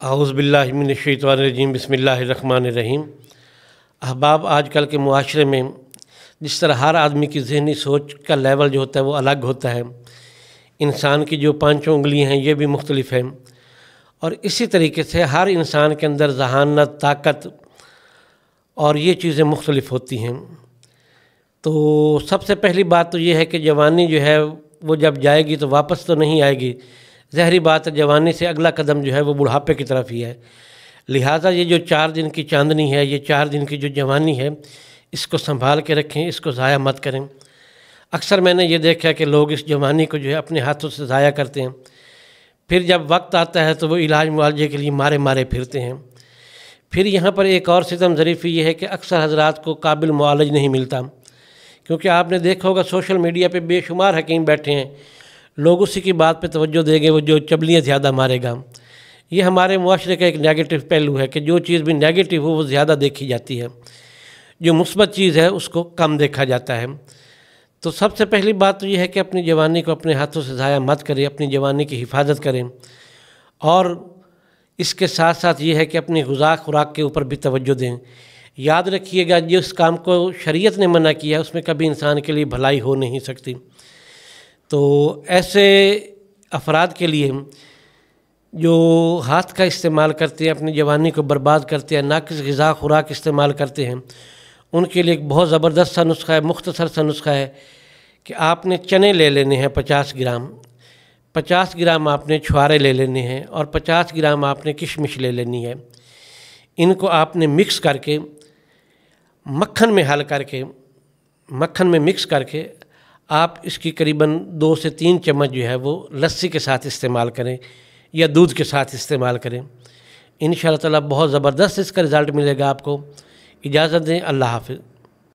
अऊज़ु बिल्लाहि मिनश्शैतानिर्रजीम बिस्मिल्लाहिर्रहमानिर्रहीम। अहबाब, आज कल के मुआशरे में जिस तरह हर आदमी की ज़हनी सोच का लेवल जो होता है वो अलग होता है, इंसान की जो पांचों उंगलियां हैं ये भी मुख्तलिफ हैं, और इसी तरीके से हर इंसान के अंदर ज़हानत, ताकत और ये चीज़ें मुख्तलिफ होती हैं। तो सबसे पहली बात तो ये है कि जवानी जो है वो जब जाएगी तो वापस तो नहीं आएगी। ज़ाहिरी बात है, जवानी से अगला कदम जो है वो बुढ़ापे की तरफ ही है। लिहाजा ये जो 4 दिन की चांदनी है, ये 4 दिन की जो जवानी है, इसको संभाल के रखें, इसको ज़ाया मत करें। अक्सर मैंने ये देखा कि लोग इस जवानी को जो है अपने हाथों से ज़ाया करते हैं, फिर जब वक्त आता है तो वो इलाज मुआलजे के लिए मारे मारे फिरते हैं। फिर यहाँ पर एक और सितम ज़रीफ़ी ये है कि अक्सर हज़रात को काबिल मुआलज नहीं मिलता, क्योंकि आपने देखा होगा सोशल मीडिया पे बेशुमार हकीम बैठे हैं, लोग उसी की बात पे तवज्जो देंगे वो जो चबलियाँ ज़्यादा मारेगा। ये हमारे मुआशरे का एक नेगेटिव पहलू है कि जो चीज़ भी नेगेटिव हो वो ज़्यादा देखी जाती है, जो मुस्बत चीज़ है उसको कम देखा जाता है। तो सबसे पहली बात तो ये है कि अपनी जवानी को अपने हाथों से ज़ाया मत करें, अपनी जवानी की हिफाजत करें, और इसके साथ साथ ये है कि अपनी ग़िज़ा खुराक के ऊपर भी तवज्जो दें। याद रखिएगा, जिस काम को शरीयत ने मना किया है उसमें कभी इंसान के लिए भलाई हो नहीं सकती। तो ऐसे अफराद के लिए जो हाथ का इस्तेमाल करते हैं, अपनी जवानी को बर्बाद करते हैं, नाक़िस ग़िज़ा खुराक इस्तेमाल करते हैं, उनके लिए एक बहुत ज़बरदस्त सा नुस्खा है, मुख्तसर सा नुस्खा है कि आपने चने ले लेने हैं 50 ग्राम, 50 ग्राम आपने छुहारे ले लेने हैं, और 50 ग्राम आपने किशमिश ले लेनी है। इनको आपने मिक्स करके मक्खन में हल करके, मक्खन में मिक्स करके आप इसकी करीबन 2 से 3 चम्मच जो है वो लस्सी के साथ इस्तेमाल करें या दूध के साथ इस्तेमाल करें। इंशाअल्लाह ताला बहुत ज़बरदस्त इसका रिज़ल्ट मिलेगा आपको। इजाज़त दें, अल्लाह हाफ़िज़।